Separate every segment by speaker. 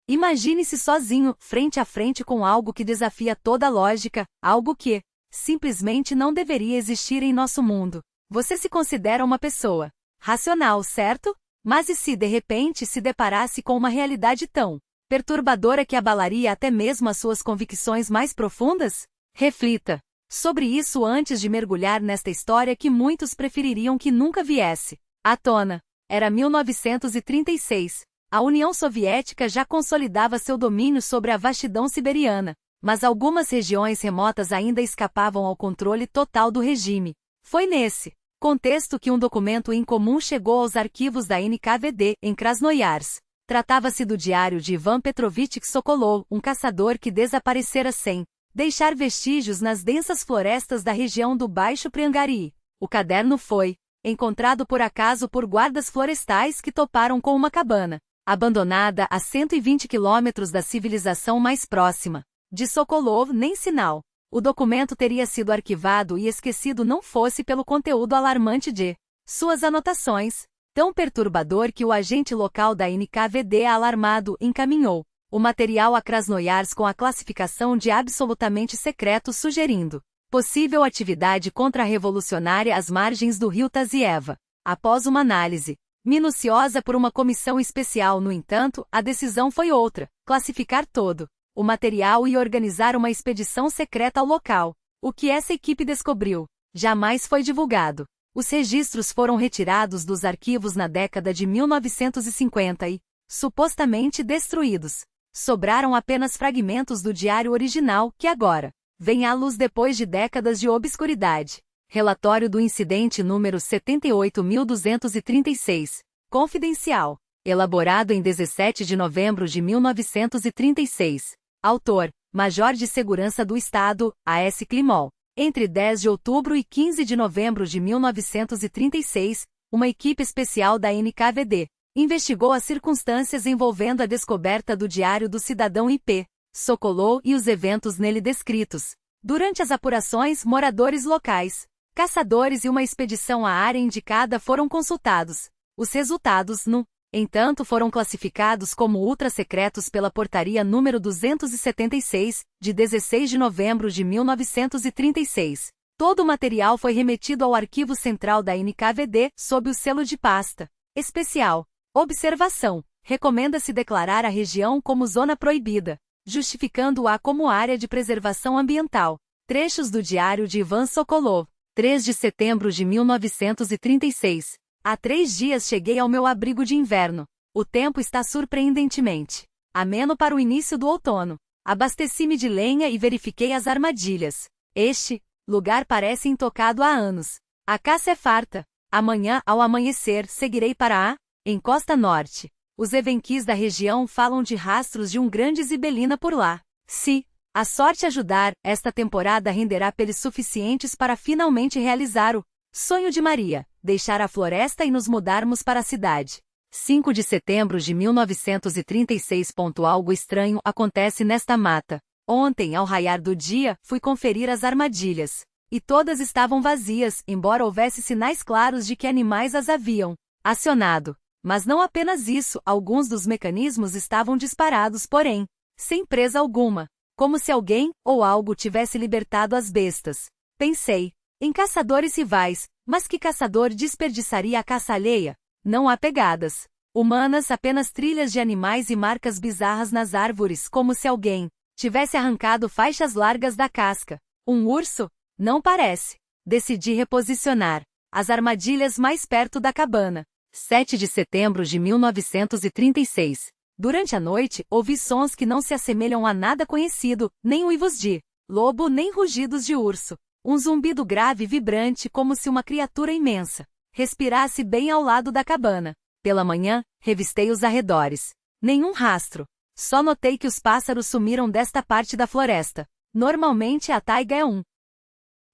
Speaker 1: Imagine-se sozinho, frente a frente com algo que desafia toda a lógica, algo que, simplesmente não deveria existir em nosso mundo. Você se considera uma pessoa racional, certo? Mas e se de repente se deparasse com uma realidade tão perturbadora que abalaria até mesmo as suas convicções mais profundas? Reflita sobre isso antes de mergulhar nesta história que muitos prefeririam que nunca viesse à tona. Era 1936. A União Soviética já consolidava seu domínio sobre a vastidão siberiana, mas algumas regiões remotas ainda escapavam ao controle total do regime. Foi nesse contexto que um documento incomum chegou aos arquivos da NKVD, em Krasnoyarsk. Trata-se do diário de Ivan Petrovich Sokolov, um caçador que desaparecera sem deixar vestígios nas densas florestas da região do Baixo Priangari. O caderno foi encontrado por acaso por guardas florestais que toparam com uma cabana abandonada a 120 quilômetros da civilização mais próxima. De Sokolov, nem sinal. O documento teria sido arquivado e esquecido não fosse pelo conteúdo alarmante de suas anotações, tão perturbador que o agente local da NKVD, alarmado, encaminhou o material a Krasnoyarsk com a classificação de absolutamente secreto, sugerindo possível atividade contra-revolucionária às margens do rio Tazieva. Após uma análise minuciosa por uma comissão especial, no entanto, a decisão foi outra: classificar todo o material e organizar uma expedição secreta ao local. O que essa equipe descobriu jamais foi divulgado. Os registros foram retirados dos arquivos na década de 1950 e, supostamente destruídos. Sobraram apenas fragmentos do diário original, que agora vem à luz depois de décadas de obscuridade. Relatório do incidente número 78.236. Confidencial. Elaborado em 17 de novembro de 1936. Autor: Major de Segurança do Estado, A.S. Klimol. Entre 10 de outubro e 15 de novembro de 1936, uma equipe especial da NKVD investigou as circunstâncias envolvendo a descoberta do diário do cidadão I.P. Sokolov e os eventos nele descritos. Durante as apurações, moradores locais, caçadores e uma expedição à área indicada foram consultados. Os resultados, no entanto, foram classificados como ultra-secretos pela Portaria número 276, de 16 de novembro de 1936. Todo o material foi remetido ao Arquivo Central da NKVD, sob o selo de pasta especial. Observação: recomenda-se declarar a região como zona proibida, justificando-a como área de preservação ambiental. Trechos do diário de Ivan Sokolov. 3 de setembro de 1936. Há 3 dias cheguei ao meu abrigo de inverno. O tempo está surpreendentemente ameno para o início do outono. Abasteci-me de lenha e verifiquei as armadilhas. Este lugar parece intocado há anos. A caça é farta. Amanhã, ao amanhecer, seguirei para a encosta norte. Os evenquis da região falam de rastros de um grande zibelina por lá. Se a sorte ajudar, esta temporada renderá peles suficientes para finalmente realizar o sonho de Maria: deixar a floresta e nos mudarmos para a cidade. 5 de setembro de 1936. Algo estranho acontece nesta mata. Ontem, ao raiar do dia, fui conferir as armadilhas. E todas estavam vazias, embora houvesse sinais claros de que animais as haviam acionado. Mas não apenas isso, alguns dos mecanismos estavam disparados, porém, sem presa alguma. Como se alguém, ou algo, tivesse libertado as bestas. Pensei em caçadores rivais, mas que caçador desperdiçaria a caça alheia? Não há pegadas humanas, apenas trilhas de animais e marcas bizarras nas árvores, como se alguém tivesse arrancado faixas largas da casca. Um urso? Não parece. Decidi reposicionar as armadilhas mais perto da cabana. 7 de setembro de 1936. Durante a noite, ouvi sons que não se assemelham a nada conhecido, nem uivos de lobo nem rugidos de urso. Um zumbido grave e vibrante, como se uma criatura imensa respirasse bem ao lado da cabana. Pela manhã, revistei os arredores. Nenhum rastro. Só notei que os pássaros sumiram desta parte da floresta. Normalmente a taiga é um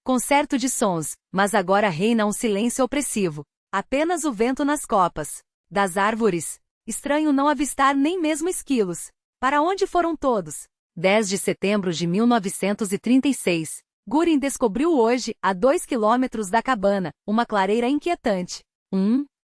Speaker 1: concerto de sons, mas agora reina um silêncio opressivo. Apenas o vento nas copas das árvores. Estranho não avistar nem mesmo esquilos. Para onde foram todos? 10 de setembro de 1936. Gurin descobriu hoje, a 2 quilômetros da cabana, uma clareira inquietante.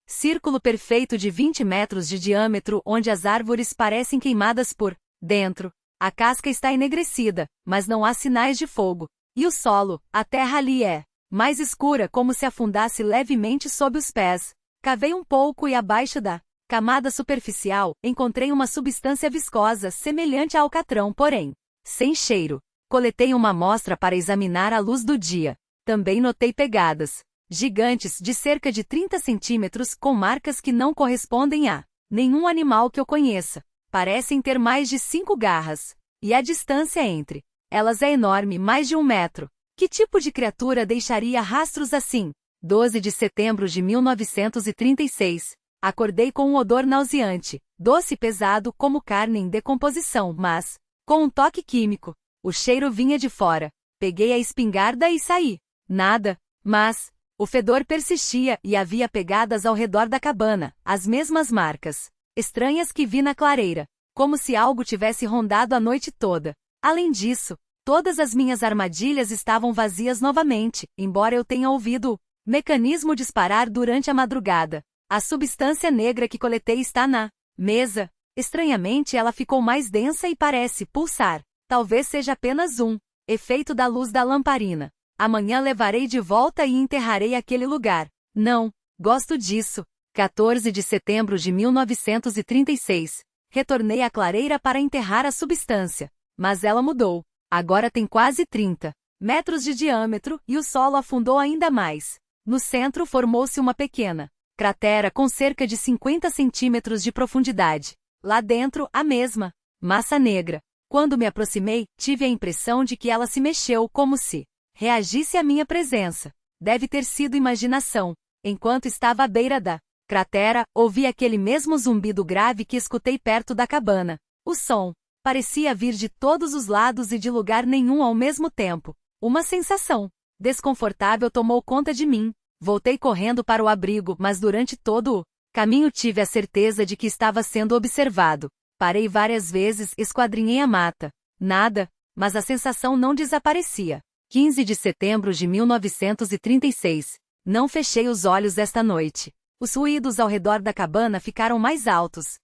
Speaker 1: Círculo perfeito de 20 metros de diâmetro onde as árvores parecem queimadas por dentro. A casca está enegrecida, mas não há sinais de fogo. E o solo, a terra ali é mais escura, como se afundasse levemente sob os pés. Cavei um pouco e abaixo da camada superficial, encontrei uma substância viscosa semelhante a alcatrão, porém sem cheiro. Coletei uma amostra para examinar à luz do dia. Também notei pegadas gigantes de cerca de 30 centímetros com marcas que não correspondem a nenhum animal que eu conheça. Parecem ter mais de 5 garras. E a distância entre elas é enorme, mais de 1 metro. Que tipo de criatura deixaria rastros assim? 12 de setembro de 1936. Acordei com um odor nauseante, doce e pesado como carne em decomposição, mas com um toque químico. O cheiro vinha de fora. Peguei a espingarda e saí. Nada, mas o fedor persistia e havia pegadas ao redor da cabana, as mesmas marcas estranhas que vi na clareira, como se algo tivesse rondado a noite toda. Além disso, todas as minhas armadilhas estavam vazias novamente, embora eu tenha ouvido o mecanismo disparar durante a madrugada. A substância negra que coletei está na mesa. Estranhamente, ela ficou mais densa e parece pulsar. Talvez seja apenas um efeito da luz da lamparina. Amanhã levarei de volta e enterrarei aquele lugar. Não gosto disso. 14 de setembro de 1936. Retornei à clareira para enterrar a substância. Mas ela mudou. Agora tem quase 30 metros de diâmetro e o solo afundou ainda mais. No centro formou-se uma pequena cratera com cerca de 50 centímetros de profundidade. Lá dentro, a mesma massa negra. Quando me aproximei, tive a impressão de que ela se mexeu como se reagisse à minha presença. Deve ter sido imaginação. Enquanto estava à beira da cratera, ouvi aquele mesmo zumbido grave que escutei perto da cabana. O som parecia vir de todos os lados e de lugar nenhum ao mesmo tempo. Uma sensação desconfortável tomou conta de mim. Voltei correndo para o abrigo, mas durante todo o caminho tive a certeza de que estava sendo observado. Parei várias vezes, esquadrinhei a mata. Nada, mas a sensação não desaparecia. 15 de setembro de 1936. Não fechei os olhos esta noite. Os ruídos ao redor da cabana ficaram mais altos.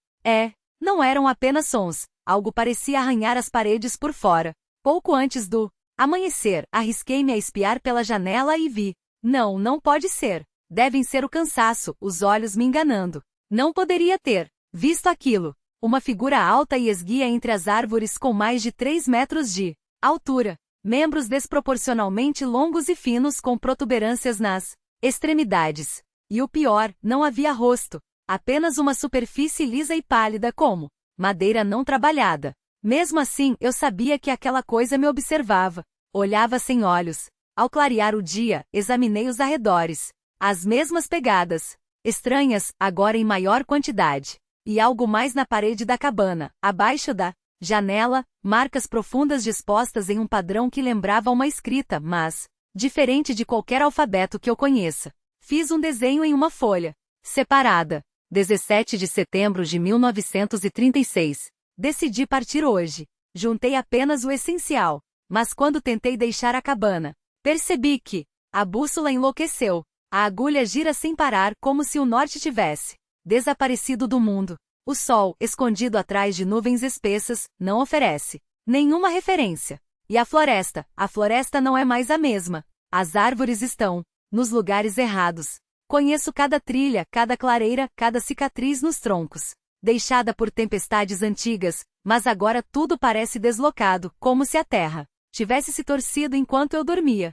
Speaker 1: Não eram apenas sons. Algo parecia arranhar as paredes por fora. Pouco antes do amanhecer, arrisquei-me a espiar pela janela e vi. Não pode ser. Devem ser o cansaço, os olhos me enganando. Não poderia ter visto aquilo. Uma figura alta e esguia entre as árvores com mais de 3 metros de altura. Membros desproporcionalmente longos e finos com protuberâncias nas extremidades. E o pior, não havia rosto. Apenas uma superfície lisa e pálida como madeira não trabalhada. Mesmo assim, eu sabia que aquela coisa me observava. Olhava sem olhos. Ao clarear o dia, examinei os arredores. As mesmas pegadas. Estranhas, agora em maior quantidade. E algo mais na parede da cabana, abaixo da janela, marcas profundas dispostas em um padrão que lembrava uma escrita, mas diferente de qualquer alfabeto que eu conheça. Fiz um desenho em uma folha separada. 17 de setembro de 1936. Decidi partir hoje. Juntei apenas o essencial. Mas quando tentei deixar a cabana, percebi que a bússola enlouqueceu. A agulha gira sem parar como se o norte tivesse desaparecido do mundo. O sol, escondido atrás de nuvens espessas, não oferece nenhuma referência. E a floresta não é mais a mesma. As árvores estão nos lugares errados. Conheço cada trilha, cada clareira, cada cicatriz nos troncos, deixada por tempestades antigas, mas agora tudo parece deslocado, como se a terra tivesse se torcido enquanto eu dormia.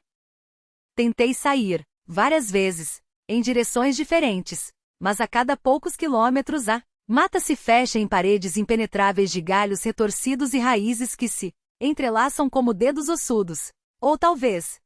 Speaker 1: Tentei sair, várias vezes, em direções diferentes, mas a cada poucos quilômetros a mata se fecha em paredes impenetráveis de galhos retorcidos e raízes que se entrelaçam como dedos ossudos. Ou talvez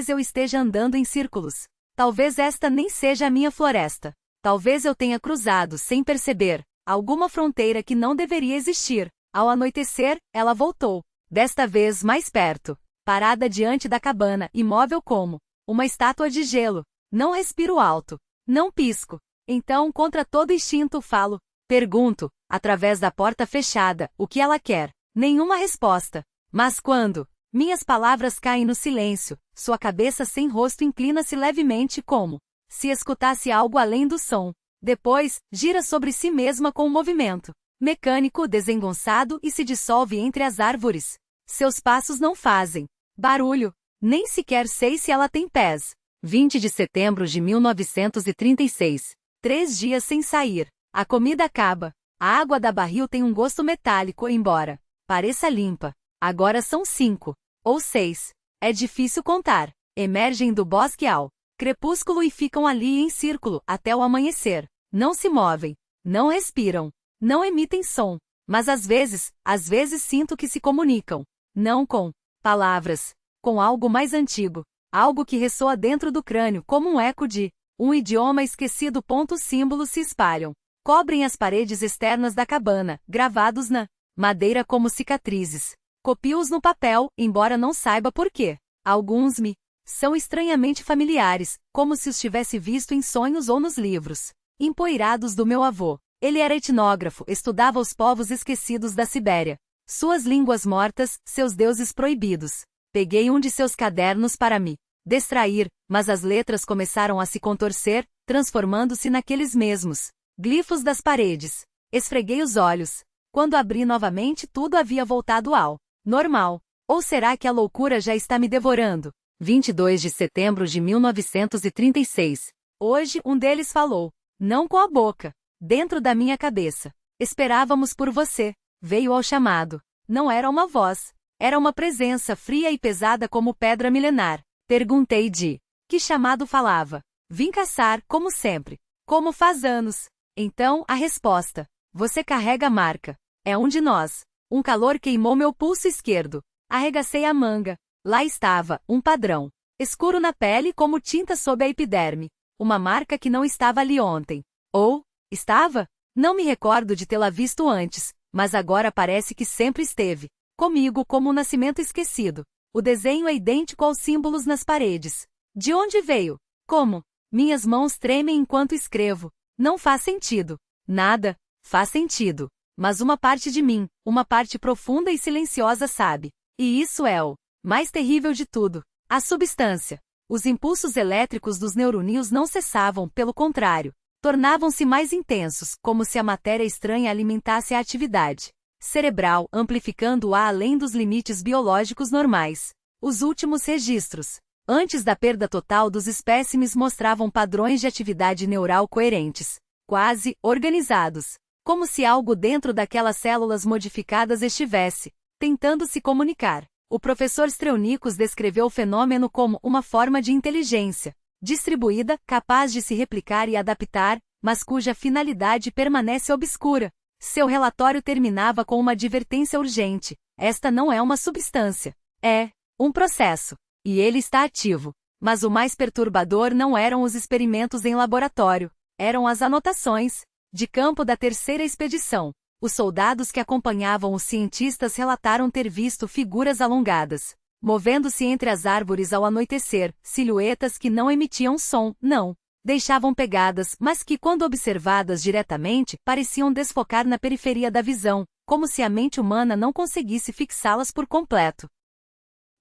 Speaker 1: eu esteja andando em círculos. Talvez esta nem seja a minha floresta. Talvez eu tenha cruzado, sem perceber, alguma fronteira que não deveria existir. Ao anoitecer, ela voltou. Desta vez mais perto. Parada diante da cabana, imóvel como uma estátua de gelo. Não respiro alto. Não pisco. Então, contra todo instinto, falo. Pergunto, através da porta fechada, o que ela quer. Nenhuma resposta. Mas quando minhas palavras caem no silêncio, sua cabeça sem rosto inclina-se levemente como se escutasse algo além do som. Depois, gira sobre si mesma com um movimento mecânico desengonçado e se dissolve entre as árvores. Seus passos não fazem barulho. Nem sequer sei se ela tem pés. 20 de setembro de 1936. 3 dias sem sair. A comida acaba. A água da barril tem um gosto metálico, embora pareça limpa. Agora são 5 ou 6. É difícil contar. Emergem do bosque ao crepúsculo e ficam ali em círculo até o amanhecer. Não se movem. Não respiram. Não emitem som. Mas às vezes sinto que se comunicam. Não com palavras. Com algo mais antigo. Algo que ressoa dentro do crânio como um eco de um idioma esquecido. Os símbolos se espalham. Cobrem as paredes externas da cabana, gravados na madeira como cicatrizes. Copio-os no papel, embora não saiba por quê. Alguns me são estranhamente familiares, como se os tivesse visto em sonhos ou nos livros empoeirados do meu avô. Ele era etnógrafo, estudava os povos esquecidos da Sibéria. Suas línguas mortas, seus deuses proibidos. Peguei um de seus cadernos para me distrair, mas as letras começaram a se contorcer, transformando-se naqueles mesmos glifos das paredes. Esfreguei os olhos. Quando abri novamente, tudo havia voltado ao normal. Ou será que a loucura já está me devorando? 22 de setembro de 1936. Hoje, um deles falou. Não com a boca. Dentro da minha cabeça. Esperávamos por você. Veio ao chamado. Não era uma voz. Era uma presença fria e pesada como pedra milenar. Perguntei de que chamado falava. Vim caçar, como sempre. Como faz anos. Então, a resposta. Você carrega a marca. É um de nós. Um calor queimou meu pulso esquerdo. Arregacei a manga. Lá estava, um padrão. Escuro na pele como tinta sob a epiderme. Uma marca que não estava ali ontem. Ou, estava? Não me recordo de tê-la visto antes, mas agora parece que sempre esteve. Comigo como um nascimento esquecido. O desenho é idêntico aos símbolos nas paredes. De onde veio? Como? Minhas mãos tremem enquanto escrevo. Não faz sentido. Nada faz sentido. Mas uma parte de mim, uma parte profunda e silenciosa sabe. E isso é o mais terrível de tudo. A substância. Os impulsos elétricos dos neurônios não cessavam, pelo contrário. Tornavam-se mais intensos, como se a matéria estranha alimentasse a atividade cerebral, amplificando-a além dos limites biológicos normais. Os últimos registros, antes da perda total dos espécimes, mostravam padrões de atividade neural coerentes, quase organizados, como se algo dentro daquelas células modificadas estivesse tentando se comunicar. O professor Strelnikus descreveu o fenômeno como uma forma de inteligência distribuída, capaz de se replicar e adaptar, mas cuja finalidade permanece obscura. Seu relatório terminava com uma advertência urgente. Esta não é uma substância. É um processo. E ele está ativo. Mas o mais perturbador não eram os experimentos em laboratório. Eram as anotações de campo da terceira expedição. Os soldados que acompanhavam os cientistas relataram ter visto figuras alongadas, movendo-se entre as árvores ao anoitecer, silhuetas que não emitiam som, não deixavam pegadas, mas que, quando observadas diretamente, pareciam desfocar na periferia da visão, como se a mente humana não conseguisse fixá-las por completo.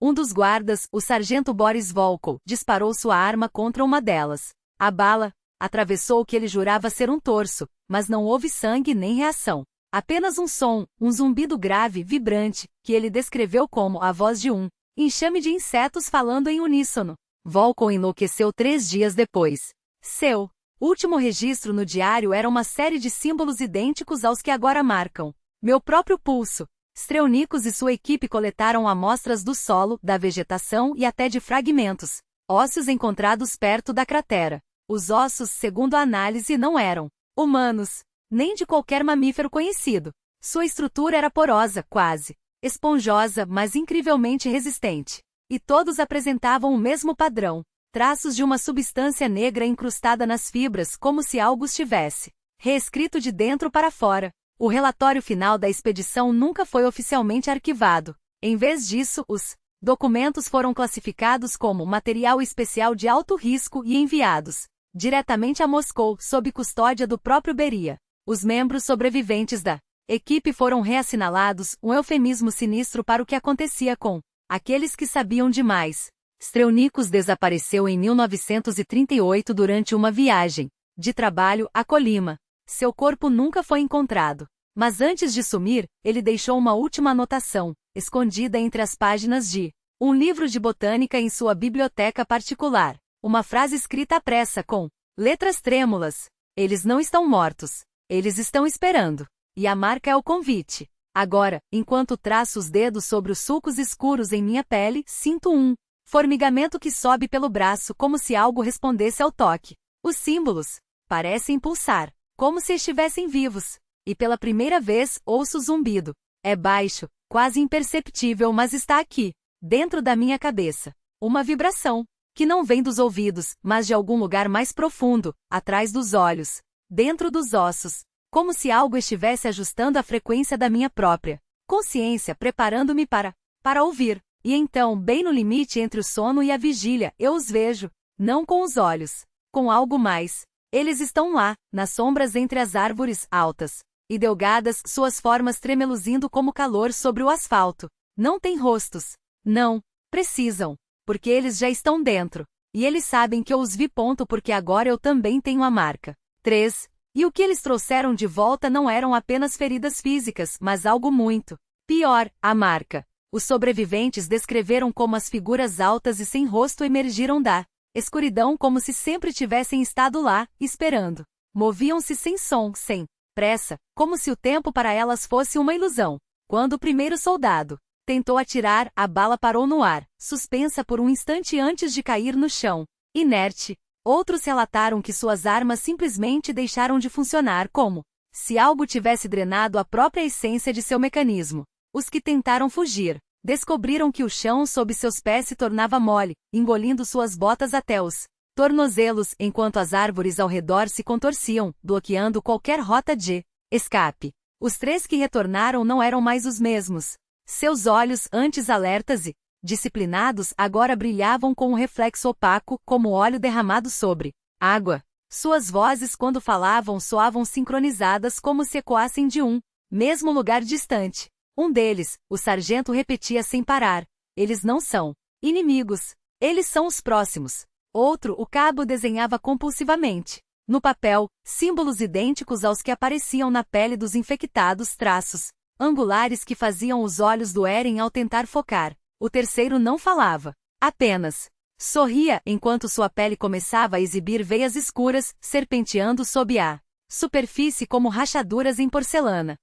Speaker 1: Um dos guardas, o sargento Boris Volkov, disparou sua arma contra uma delas. A bala atravessou o que ele jurava ser um torso, mas não houve sangue nem reação. Apenas um som, um zumbido grave, vibrante, que ele descreveu como a voz de um enxame de insetos falando em uníssono. Volkov enlouqueceu 3 dias depois. Seu último registro no diário era uma série de símbolos idênticos aos que agora marcam meu próprio pulso. Strelnikus e sua equipe coletaram amostras do solo, da vegetação e até de fragmentos ósseos encontrados perto da cratera. Os ossos, segundo a análise, não eram humanos, nem de qualquer mamífero conhecido. Sua estrutura era porosa, quase esponjosa, mas incrivelmente resistente. E todos apresentavam o mesmo padrão. Traços de uma substância negra incrustada nas fibras, como se algo estivesse reescrito de dentro para fora. O relatório final da expedição nunca foi oficialmente arquivado. Em vez disso, os documentos foram classificados como material especial de alto risco e enviados diretamente a Moscou, sob custódia do próprio Beria. Os membros sobreviventes da equipe foram reassinalados, um eufemismo sinistro para o que acontecia com aqueles que sabiam demais. Strelnikus desapareceu em 1938 durante uma viagem. De trabalho a Colima. Seu corpo nunca foi encontrado. Mas antes de sumir, ele deixou uma última anotação, escondida entre as páginas de um livro de botânica em sua biblioteca particular. Uma frase escrita à pressa com letras trêmulas. Eles não estão mortos. Eles estão esperando. E a marca é o convite. Agora, enquanto traço os dedos sobre os sulcos escuros em minha pele, sinto um formigamento que sobe pelo braço como se algo respondesse ao toque. Os símbolos parecem pulsar, como se estivessem vivos. E pela primeira vez, ouço o zumbido. É baixo, quase imperceptível, mas está aqui, dentro da minha cabeça. Uma vibração, que não vem dos ouvidos, mas de algum lugar mais profundo, atrás dos olhos, dentro dos ossos, como se algo estivesse ajustando a frequência da minha própria consciência, preparando-me para ouvir. E então, bem no limite entre o sono e a vigília, eu os vejo, não com os olhos, com algo mais. Eles estão lá, nas sombras entre as árvores altas e delgadas, suas formas tremeluzindo como calor sobre o asfalto. Não têm rostos. Não precisam, porque eles já estão dentro. E eles sabem que eu os vi, porque agora eu também tenho a marca. 3. E o que eles trouxeram de volta não eram apenas feridas físicas, mas algo muito pior, a marca. Os sobreviventes descreveram como as figuras altas e sem rosto emergiram da escuridão como se sempre tivessem estado lá, esperando. Moviam-se sem som, sem pressa, como se o tempo para elas fosse uma ilusão. Quando o primeiro soldado tentou atirar, a bala parou no ar, suspensa por um instante antes de cair no chão, inerte. Outros relataram que suas armas simplesmente deixaram de funcionar, como se algo tivesse drenado a própria essência de seu mecanismo. Os que tentaram fugir descobriram que o chão sob seus pés se tornava mole, engolindo suas botas até os tornozelos, enquanto as árvores ao redor se contorciam, bloqueando qualquer rota de escape. Os 3 que retornaram não eram mais os mesmos. Seus olhos, antes alertas e disciplinados, agora brilhavam com um reflexo opaco, como óleo derramado sobre água. Suas vozes, quando falavam, soavam sincronizadas como se ecoassem de um mesmo lugar distante. Um deles, o sargento, repetia sem parar: eles não são inimigos. Eles são os próximos. Outro, o cabo, desenhava compulsivamente no papel símbolos idênticos aos que apareciam na pele dos infectados, traços angulares que faziam os olhos doerem ao tentar focar. O terceiro não falava, apenas sorria enquanto sua pele começava a exibir veias escuras, serpenteando sob a superfície como rachaduras em porcelana.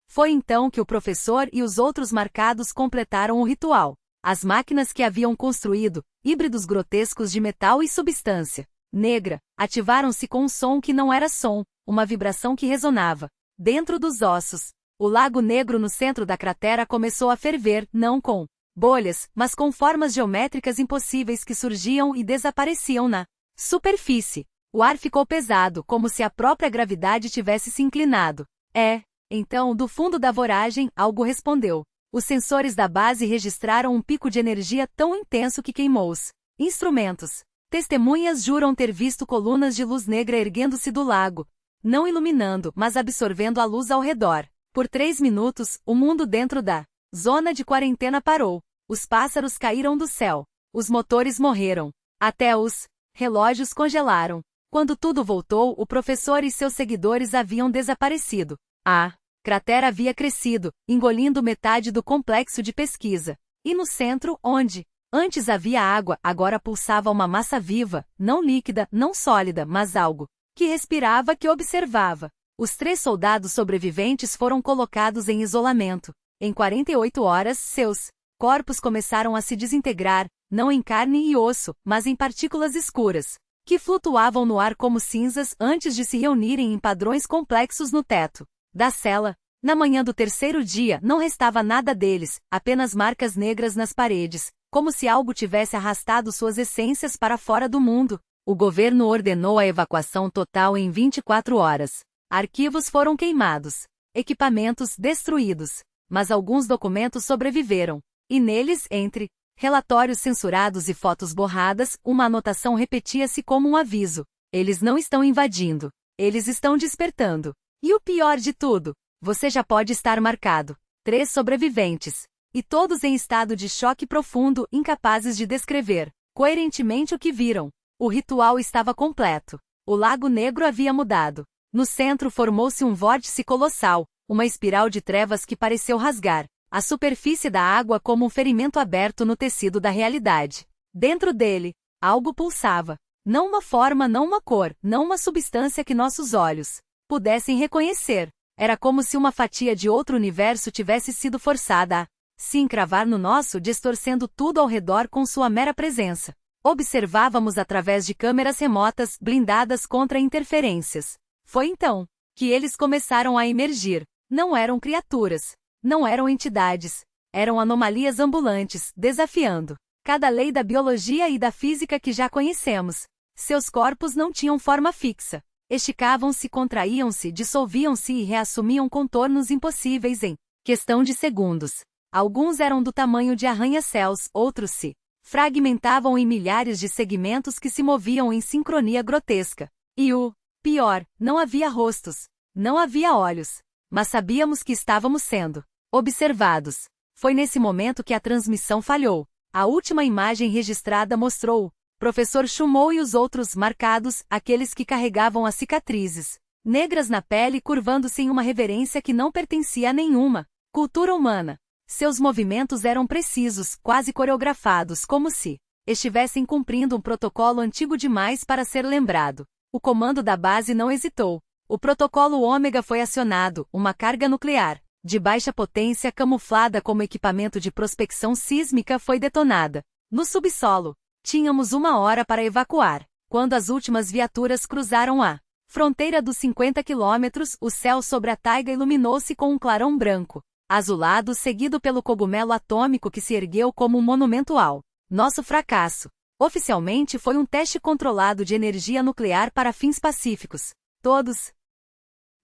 Speaker 1: Foi então que o professor e os outros marcados completaram o ritual. As máquinas que haviam construído, híbridos grotescos de metal e substância negra, ativaram-se com um som que não era som, uma vibração que ressonava dentro dos ossos. O lago negro no centro da cratera começou a ferver, não com bolhas, mas com formas geométricas impossíveis que surgiam e desapareciam na superfície. O ar ficou pesado, como se a própria gravidade tivesse se inclinado. Então, do fundo da voragem, algo respondeu. Os sensores da base registraram um pico de energia tão intenso que queimou os instrumentos. Testemunhas juram ter visto colunas de luz negra erguendo-se do lago, não iluminando, mas absorvendo a luz ao redor. Por 3 minutos, o mundo dentro da zona de quarentena parou. Os pássaros caíram do céu. Os motores morreram. Até os relógios congelaram. Quando tudo voltou, o professor e seus seguidores haviam desaparecido. A cratera havia crescido, engolindo metade do complexo de pesquisa. E no centro, onde antes havia água, agora pulsava uma massa viva, não líquida, não sólida, mas algo que respirava, que observava. Os 3 soldados sobreviventes foram colocados em isolamento. Em 48 horas, seus corpos começaram a se desintegrar, não em carne e osso, mas em partículas escuras, que flutuavam no ar como cinzas antes de se reunirem em padrões complexos no teto da cela. Na manhã do 3º dia, não restava nada deles, apenas marcas negras nas paredes, como se algo tivesse arrastado suas essências para fora do mundo. O governo ordenou a evacuação total em 24 horas. Arquivos foram queimados, equipamentos destruídos, mas alguns documentos sobreviveram. E neles, entre relatórios censurados e fotos borradas, uma anotação repetia-se como um aviso: eles não estão invadindo, eles estão despertando. E o pior de tudo, você já pode estar marcado. 3 sobreviventes. E todos em estado de choque profundo, incapazes de descrever coerentemente o que viram. O ritual estava completo. O Lago Negro havia mudado. No centro formou-se um vórtice colossal, uma espiral de trevas que pareceu rasgar a superfície da água como um ferimento aberto no tecido da realidade. Dentro dele, algo pulsava. Não uma forma, não uma cor, não uma substância que nossos olhos pudessem reconhecer. Era como se uma fatia de outro universo tivesse sido forçada a se encravar no nosso, distorcendo tudo ao redor com sua mera presença. Observávamos através de câmeras remotas, blindadas contra interferências. Foi então que eles começaram a emergir. Não eram criaturas. Não eram entidades. Eram anomalias ambulantes, desafiando cada lei da biologia e da física que já conhecemos. Seus corpos não tinham forma fixa. Esticavam-se, contraíam-se, dissolviam-se e reassumiam contornos impossíveis em questão de segundos. Alguns eram do tamanho de arranha-céus, outros se fragmentavam em milhares de segmentos que se moviam em sincronia grotesca. E o pior, não havia rostos, não havia olhos, mas sabíamos que estávamos sendo observados. Foi nesse momento que a transmissão falhou. A última imagem registrada mostrou Professor Shumou e os outros marcados, aqueles que carregavam as cicatrizes negras na pele, curvando-se em uma reverência que não pertencia a nenhuma cultura humana. Seus movimentos eram precisos, quase coreografados, como se estivessem cumprindo um protocolo antigo demais para ser lembrado. O comando da base não hesitou. O protocolo Ômega foi acionado, uma carga nuclear de baixa potência camuflada como equipamento de prospecção sísmica foi detonada. No subsolo, tínhamos 1 hora para evacuar. Quando as últimas viaturas cruzaram a fronteira dos 50 quilômetros, o céu sobre a taiga iluminou-se com um clarão branco, azulado, seguido pelo cogumelo atômico que se ergueu como um monumento ao nosso fracasso. Oficialmente foi um teste controlado de energia nuclear para fins pacíficos. Todos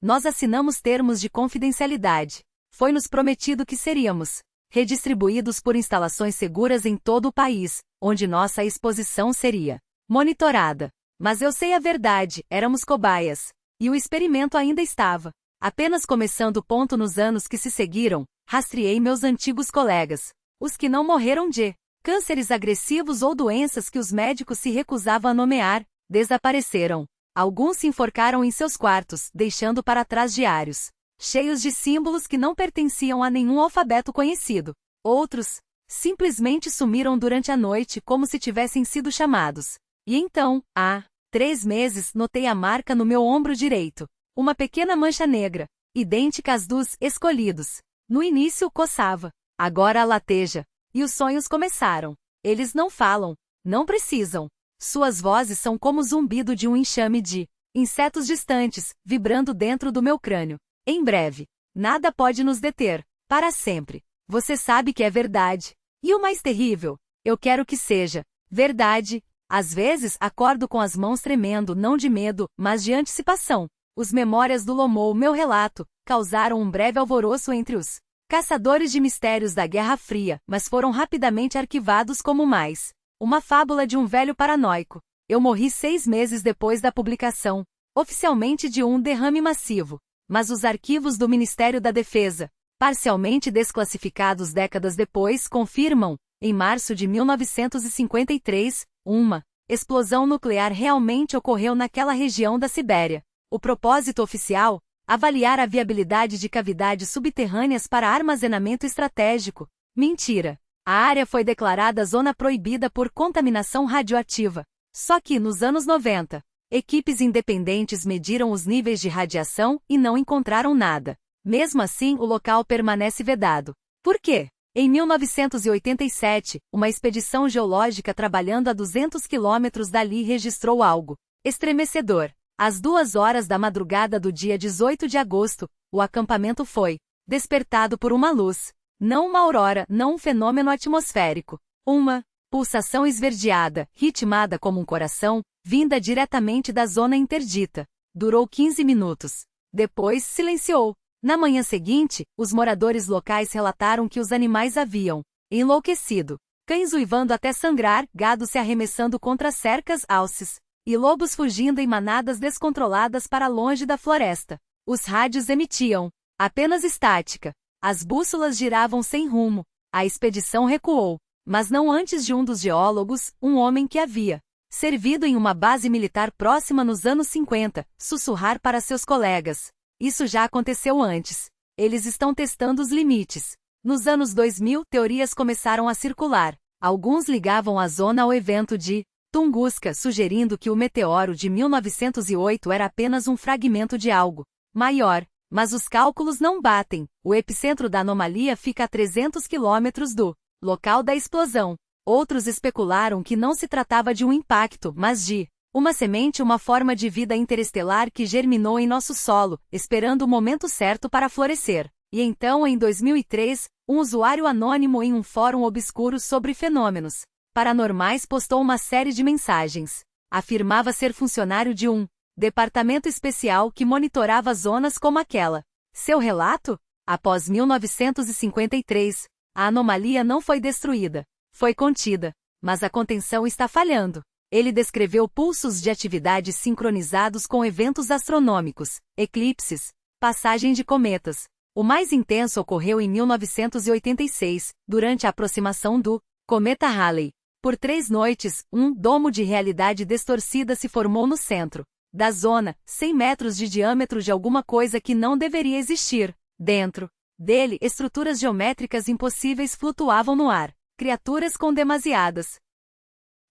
Speaker 1: nós assinamos termos de confidencialidade. Foi-nos prometido que seríamos redistribuídos por instalações seguras em todo o país, onde nossa exposição seria monitorada. Mas eu sei a verdade, éramos cobaias. E o experimento ainda estava apenas começando. Nos anos que se seguiram, rastreei meus antigos colegas. Os que não morreram de cânceres agressivos ou doenças que os médicos se recusavam a nomear, desapareceram. Alguns se enforcaram em seus quartos, deixando para trás diários cheios de símbolos que não pertenciam a nenhum alfabeto conhecido. Outros simplesmente sumiram durante a noite como se tivessem sido chamados. E então, há 3 meses, notei a marca no meu ombro direito. Uma pequena mancha negra, idêntica às dos escolhidos. No início coçava, agora a lateja. E os sonhos começaram. Eles não falam, não precisam. Suas vozes são como o zumbido de um enxame de insetos distantes, vibrando dentro do meu crânio. Em breve, nada pode nos deter, para sempre. Você sabe que é verdade. E o mais terrível, eu quero que seja verdade. Às vezes, acordo com as mãos tremendo, não de medo, mas de antecipação. Os memórias do Lomou, meu relato, causaram um breve alvoroço entre os caçadores de mistérios da Guerra Fria, mas foram rapidamente arquivados como mais uma fábula de um velho paranoico. Eu morri 6 meses depois da publicação, oficialmente, de um derrame massivo. Mas os arquivos do Ministério da Defesa, parcialmente desclassificados décadas depois, confirmam, em março de 1953, uma explosão nuclear realmente ocorreu naquela região da Sibéria. O propósito oficial: avaliar a viabilidade de cavidades subterrâneas para armazenamento estratégico. Mentira. A área foi declarada zona proibida por contaminação radioativa. Só que, nos anos 90, equipes independentes mediram os níveis de radiação e não encontraram nada. Mesmo assim, o local permanece vedado. Por quê? Em 1987, uma expedição geológica trabalhando a 200 quilômetros dali registrou algo estremecedor. Às 2 horas da madrugada do dia 18 de agosto, o acampamento foi despertado por uma luz. Não uma aurora, não um fenômeno atmosférico. Uma pulsação esverdeada, ritmada como um coração, vinda diretamente da zona interdita. Durou 15 minutos. Depois, silenciou. Na manhã seguinte, os moradores locais relataram que os animais haviam enlouquecido. Cães uivando até sangrar, gado se arremessando contra cercas, alces, e lobos fugindo em manadas descontroladas para longe da floresta. Os rádios emitiam apenas estática. As bússolas giravam sem rumo. A expedição recuou. Mas não antes de um dos geólogos, um homem que havia servido em uma base militar próxima nos anos 50, sussurrar para seus colegas. Isso já aconteceu antes. Eles estão testando os limites. Nos anos 2000, teorias começaram a circular. Alguns ligavam a zona ao evento de Tunguska, sugerindo que o meteoro de 1908 era apenas um fragmento de algo maior. Mas os cálculos não batem. O epicentro da anomalia fica a 300 quilômetros do local da explosão. Outros especularam que não se tratava de um impacto, mas de uma semente, uma forma de vida interestelar que germinou em nosso solo, esperando o momento certo para florescer. E então, em 2003, um usuário anônimo em um fórum obscuro sobre fenômenos paranormais postou uma série de mensagens. Afirmava ser funcionário de um departamento especial que monitorava zonas como aquela. Seu relato? Após 1953, a anomalia não foi destruída. Foi contida. Mas a contenção está falhando. Ele descreveu pulsos de atividade sincronizados com eventos astronômicos, eclipses, passagem de cometas. O mais intenso ocorreu em 1986, durante a aproximação do cometa Halley. Por 3 noites, um domo de realidade distorcida se formou no centro da zona, 100 metros de diâmetro de alguma coisa que não deveria existir. Dentro dele, estruturas geométricas impossíveis flutuavam no ar. Criaturas com demasiadas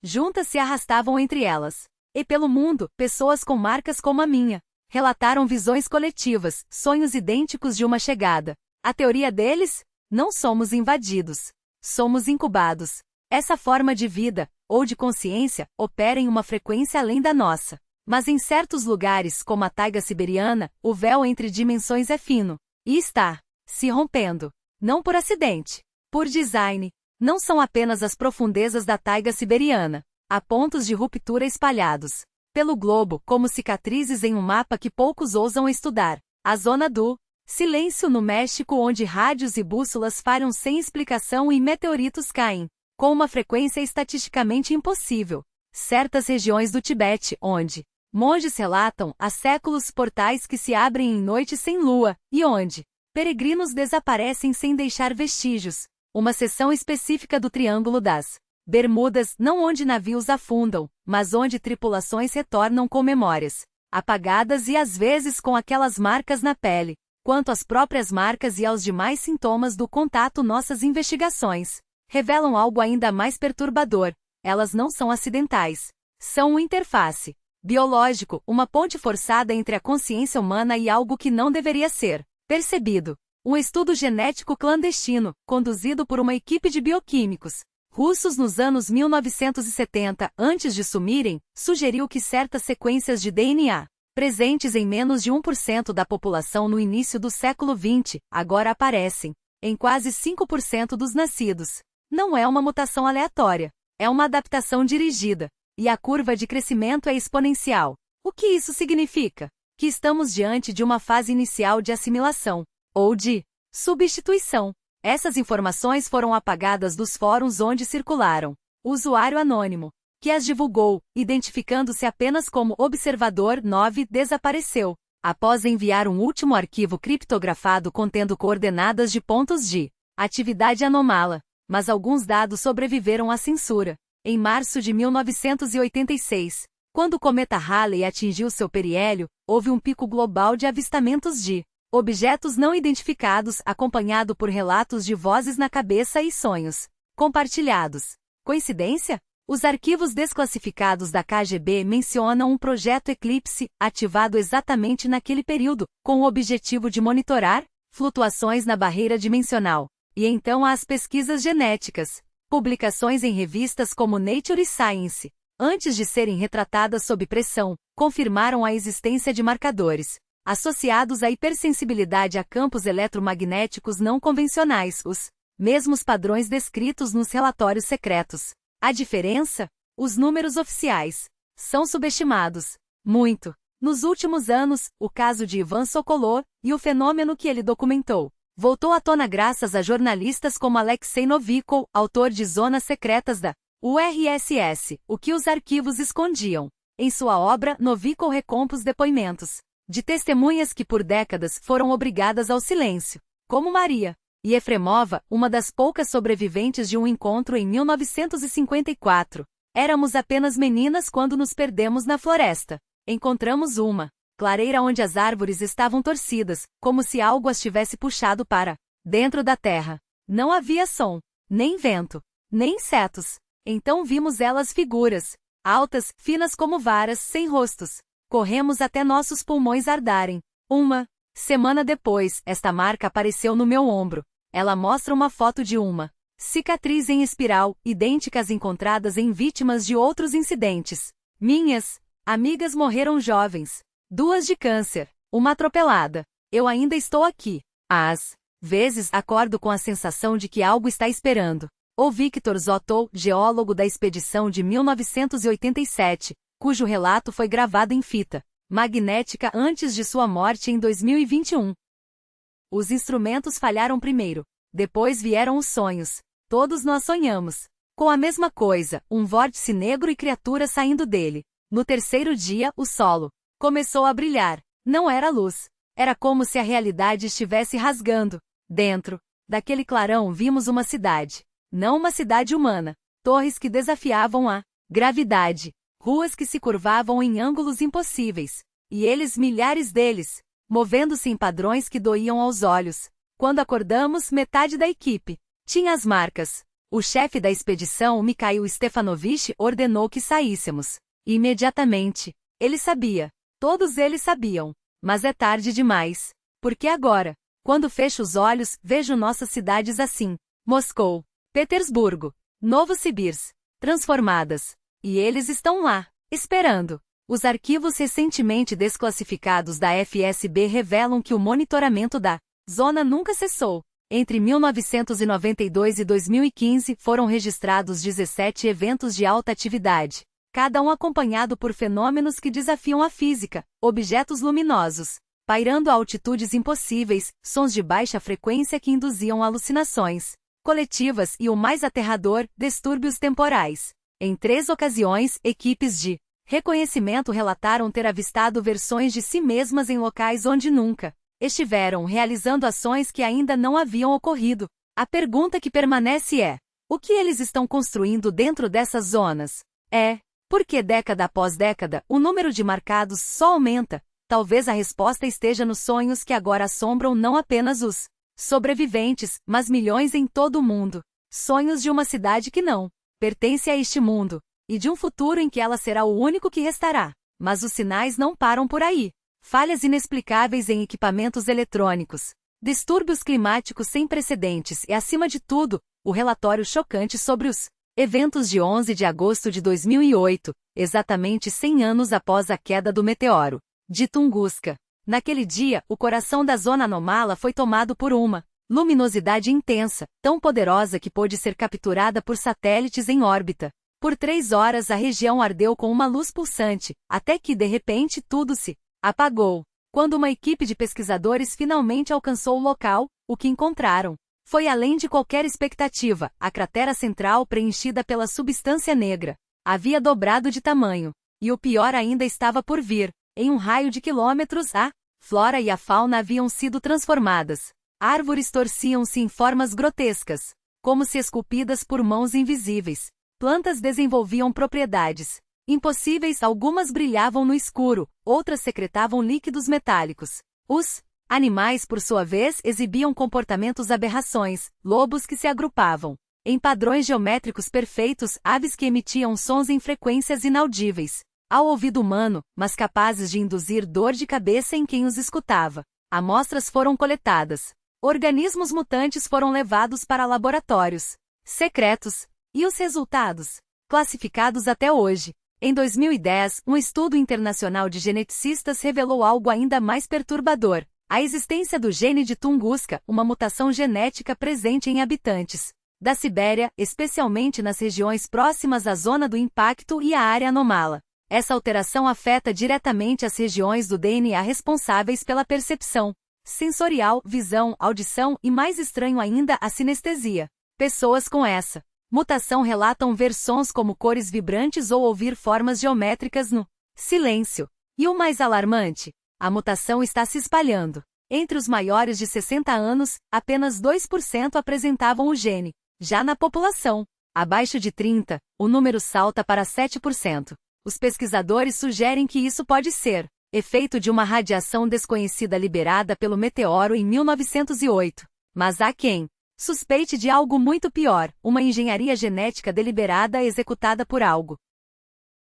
Speaker 1: juntas se arrastavam entre elas. E pelo mundo, pessoas com marcas como a minha relataram visões coletivas, sonhos idênticos de uma chegada. A teoria deles? Não somos invadidos. Somos incubados. Essa forma de vida, ou de consciência, opera em uma frequência além da nossa. Mas em certos lugares, como a taiga siberiana, o véu entre dimensões é fino. E está se rompendo. Não por acidente. Por design. Não são apenas as profundezas da taiga siberiana. Há pontos de ruptura espalhados pelo globo, como cicatrizes em um mapa que poucos ousam estudar. A zona do silêncio no México, onde rádios e bússolas falham sem explicação e meteoritos caem com uma frequência estatisticamente impossível. Certas regiões do Tibete, onde monges relatam há séculos portais que se abrem em noites sem lua, e onde peregrinos desaparecem sem deixar vestígios. Uma seção específica do Triângulo das Bermudas, não onde navios afundam, mas onde tripulações retornam com memórias apagadas e às vezes com aquelas marcas na pele. Quanto às próprias marcas e aos demais sintomas do contato, nossas investigações revelam algo ainda mais perturbador. Elas não são acidentais. São uma interface biológico, uma ponte forçada entre a consciência humana e algo que não deveria ser percebido. Um estudo genético clandestino, conduzido por uma equipe de bioquímicos russos nos anos 1970, antes de sumirem, sugeriu que certas sequências de DNA, presentes em menos de 1% da população no início do século XX, agora aparecem em quase 5% dos nascidos. Não é uma mutação aleatória, é uma adaptação dirigida, e a curva de crescimento é exponencial. O que isso significa? Que estamos diante de uma fase inicial de assimilação, ou de substituição. Essas informações foram apagadas dos fóruns onde circularam. O usuário anônimo, que as divulgou, identificando-se apenas como Observador 9, desapareceu, após enviar um último arquivo criptografado contendo coordenadas de pontos de atividade anômala. Mas alguns dados sobreviveram à censura. Em março de 1986, quando o cometa Halley atingiu seu periélio, houve um pico global de avistamentos de objetos não identificados, acompanhado por relatos de vozes na cabeça e sonhos compartilhados. Coincidência? Os arquivos desclassificados da KGB mencionam um projeto Eclipse, ativado exatamente naquele período, com o objetivo de monitorar flutuações na barreira dimensional. E então há as pesquisas genéticas, publicações em revistas como Nature e Science, antes de serem retratadas sob pressão, confirmaram a existência de marcadores associados à hipersensibilidade a campos eletromagnéticos não convencionais, os mesmos padrões descritos nos relatórios secretos. A diferença? Os números oficiais são subestimados muito. Nos últimos anos, o caso de Ivan Sokolov e o fenômeno que ele documentou voltou à tona graças a jornalistas como Alexei Novikov, autor de Zonas Secretas da URSS, o que os arquivos escondiam. Em sua obra, Novikov recompôs depoimentos de testemunhas que por décadas foram obrigadas ao silêncio, como Maria e Efremova, uma das poucas sobreviventes de um encontro em 1954. Éramos apenas meninas quando nos perdemos na floresta. Encontramos uma clareira onde as árvores estavam torcidas, como se algo as tivesse puxado para dentro da terra. Não havia som, nem vento, nem insetos. Então vimos elas figuras, altas, finas como varas, sem rostos. Corremos até nossos pulmões ardarem. Uma semana depois, esta marca apareceu no meu ombro. Ela mostra uma foto de uma cicatriz em espiral, idêntica às encontradas em vítimas de outros incidentes. Minhas amigas morreram jovens. 2 de câncer, uma atropelada. Eu ainda estou aqui. Às vezes acordo com a sensação de que algo está esperando. O Victor Zotto, geólogo da expedição de 1987, cujo relato foi gravado em fita magnética antes de sua morte em 2021. Os instrumentos falharam primeiro. Depois vieram os sonhos. Todos nós sonhamos com a mesma coisa, um vórtice negro e criaturas saindo dele. No terceiro dia, o solo começou a brilhar. Não era luz. Era como se a realidade estivesse rasgando. Dentro daquele clarão vimos uma cidade. Não uma cidade humana. Torres que desafiavam a gravidade. Ruas que se curvavam em ângulos impossíveis. E eles, milhares deles, movendo-se em padrões que doíam aos olhos. Quando acordamos, metade da equipe tinha as marcas. O chefe da expedição, Mikhail Stefanovich, ordenou que saíssemos. Imediatamente. Ele sabia. Todos eles sabiam. Mas é tarde demais. Porque agora, quando fecho os olhos, vejo nossas cidades assim. Moscou, Petersburgo, Novosibirsk, transformadas. E eles estão lá, esperando. Os arquivos recentemente desclassificados da FSB revelam que o monitoramento da zona nunca cessou. Entre 1992 e 2015 foram registrados 17 eventos de alta atividade, cada um acompanhado por fenômenos que desafiam a física, objetos luminosos, pairando a altitudes impossíveis, sons de baixa frequência que induziam alucinações coletivas e, o mais aterrador, distúrbios temporais. Em 3 ocasiões, equipes de reconhecimento relataram ter avistado versões de si mesmas em locais onde nunca estiveram, realizando ações que ainda não haviam ocorrido. A pergunta que permanece é: o que eles estão construindo dentro dessas zonas? Porque década após década, o número de marcados só aumenta. Talvez a resposta esteja nos sonhos que agora assombram não apenas os sobreviventes, mas milhões em todo o mundo. Sonhos de uma cidade que não pertence a este mundo, e de um futuro em que ela será o único que restará. Mas os sinais não param por aí. Falhas inexplicáveis em equipamentos eletrônicos, distúrbios climáticos sem precedentes e, acima de tudo, o relatório chocante sobre os eventos de 11 de agosto de 2008, exatamente 100 anos após a queda do meteoro de Tunguska. Naquele dia, o coração da zona anômala foi tomado por uma luminosidade intensa, tão poderosa que pôde ser capturada por satélites em órbita. Por 3 horas a região ardeu com uma luz pulsante, até que, de repente, tudo se apagou. Quando uma equipe de pesquisadores finalmente alcançou o local, o que encontraram foi além de qualquer expectativa. A cratera central, preenchida pela substância negra, havia dobrado de tamanho. E o pior ainda estava por vir. Em um raio de quilômetros, a flora e a fauna haviam sido transformadas. Árvores torciam-se em formas grotescas, como se esculpidas por mãos invisíveis. Plantas desenvolviam propriedades impossíveis, algumas brilhavam no escuro, outras secretavam líquidos metálicos. Os animais, por sua vez, exibiam comportamentos aberrações, lobos que se agrupavam em padrões geométricos perfeitos, aves que emitiam sons em frequências inaudíveis ao ouvido humano, mas capazes de induzir dor de cabeça em quem os escutava. Amostras foram coletadas. Organismos mutantes foram levados para laboratórios secretos. E os resultados? Classificados até hoje. Em 2010, um estudo internacional de geneticistas revelou algo ainda mais perturbador: a existência do gene de Tunguska, uma mutação genética presente em habitantes da Sibéria, especialmente nas regiões próximas à zona do impacto e à área anômala. Essa alteração afeta diretamente as regiões do DNA responsáveis pela percepção sensorial, visão, audição e, mais estranho ainda, a sinestesia. Pessoas com essa mutação relatam ver sons como cores vibrantes ou ouvir formas geométricas no silêncio. E o mais alarmante? A mutação está se espalhando. Entre os maiores de 60 anos, apenas 2% apresentavam o gene. Já na população Abaixo de 30, o número salta para 7%. Os pesquisadores sugerem que isso pode ser efeito de uma radiação desconhecida liberada pelo meteoro em 1908. Mas há quem suspeite de algo muito pior, uma engenharia genética deliberada executada por algo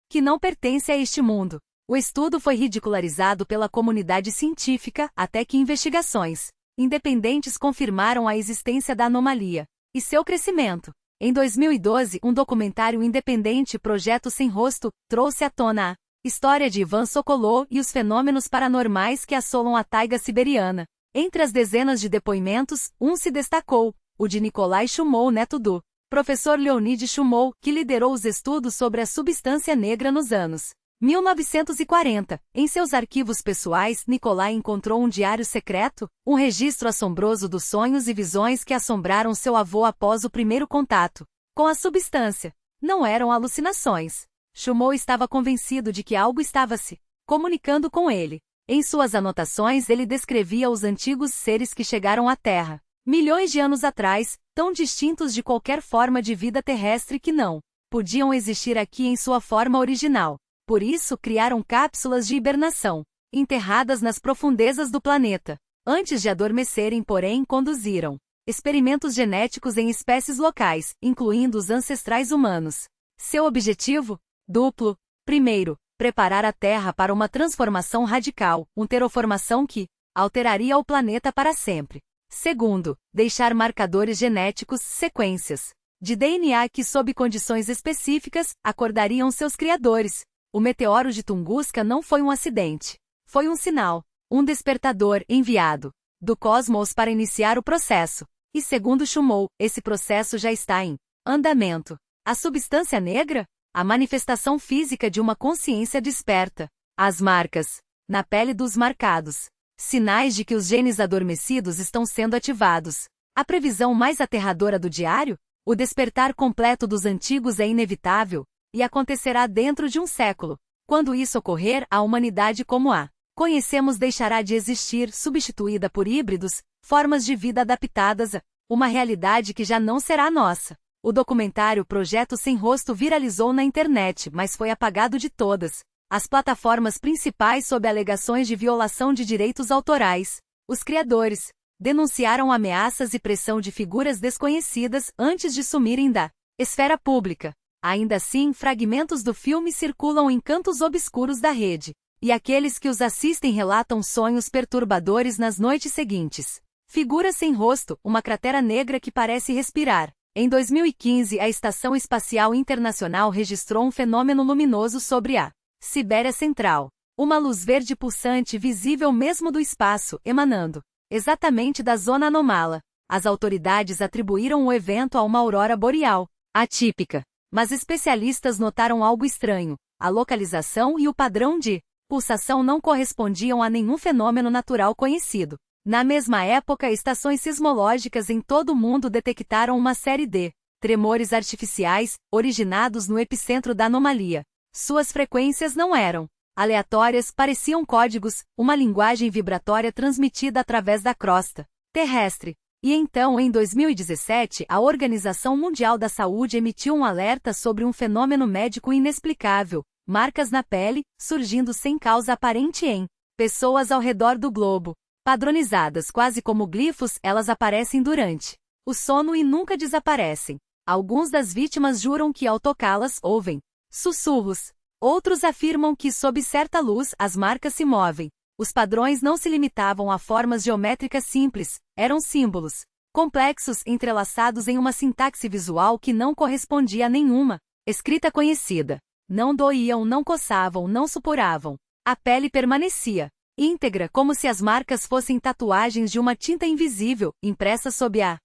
Speaker 1: que não pertence a este mundo. O estudo foi ridicularizado pela comunidade científica até que investigações independentes confirmaram a existência da anomalia e seu crescimento. Em 2012, um documentário independente, Projeto Sem Rosto, trouxe à tona a história de Ivan Sokolov e os fenômenos paranormais que assolam a taiga siberiana. Entre as dezenas de depoimentos, um se destacou, o de Nikolai Shumov, neto do professor Leonid Shumov, que liderou os estudos sobre a substância negra nos anos 1940. Em seus arquivos pessoais, Nikolai encontrou um diário secreto, um registro assombroso dos sonhos e visões que assombraram seu avô após o primeiro contato com a substância. Não eram alucinações. Shumov estava convencido de que algo estava se comunicando com ele. Em suas anotações, ele descrevia os antigos seres que chegaram à Terra milhões de anos atrás, tão distintos de qualquer forma de vida terrestre que não podiam existir aqui em sua forma original. Por isso criaram cápsulas de hibernação, enterradas nas profundezas do planeta. Antes de adormecerem, porém, conduziram experimentos genéticos em espécies locais, incluindo os ancestrais humanos. Seu objetivo? Duplo. Primeiro, preparar a Terra para uma transformação radical, uma terraformação que alteraria o planeta para sempre. Segundo, deixar marcadores genéticos, sequências de DNA que, sob condições específicas, acordariam seus criadores. O meteoro de Tunguska não foi um acidente. Foi um sinal, um despertador enviado do cosmos para iniciar o processo. E segundo Shumov, esse processo já está em andamento. A substância negra? A manifestação física de uma consciência desperta. As marcas na pele dos marcados. Sinais de que os genes adormecidos estão sendo ativados. A previsão mais aterradora do diário? O despertar completo dos antigos é inevitável e acontecerá dentro de um século. Quando isso ocorrer, a humanidade como a conhecemos deixará de existir, substituída por híbridos, formas de vida adaptadas a uma realidade que já não será nossa. O documentário Projeto Sem Rosto viralizou na internet, mas foi apagado de todas as plataformas principais sob alegações de violação de direitos autorais. Os criadores denunciaram ameaças e pressão de figuras desconhecidas antes de sumirem da esfera pública. Ainda assim, fragmentos do filme circulam em cantos obscuros da rede, e aqueles que os assistem relatam sonhos perturbadores nas noites seguintes. Figura sem rosto, uma cratera negra que parece respirar. Em 2015, a Estação Espacial Internacional registrou um fenômeno luminoso sobre a Sibéria Central. Uma luz verde pulsante visível mesmo do espaço, emanando exatamente da zona anômala. As autoridades atribuíram o evento a uma aurora boreal atípica. Mas especialistas notaram algo estranho. A localização e o padrão de pulsação não correspondiam a nenhum fenômeno natural conhecido. Na mesma época, estações sismológicas em todo o mundo detectaram uma série de tremores artificiais, originados no epicentro da anomalia. Suas frequências não eram aleatórias, pareciam códigos, uma linguagem vibratória transmitida através da crosta terrestre. E então, em 2017, a Organização Mundial da Saúde emitiu um alerta sobre um fenômeno médico inexplicável, marcas na pele, surgindo sem causa aparente em pessoas ao redor do globo. Padronizadas quase como glifos, elas aparecem durante o sono e nunca desaparecem. Alguns das vítimas juram que ao tocá-las ouvem sussurros. Outros afirmam que sob certa luz as marcas se movem. Os padrões não se limitavam a formas geométricas simples, eram símbolos complexos entrelaçados em uma sintaxe visual que não correspondia a nenhuma escrita conhecida. Não doíam, não coçavam, não supuravam. A pele permanecia íntegra, como se as marcas fossem tatuagens de uma tinta invisível, impressa sob a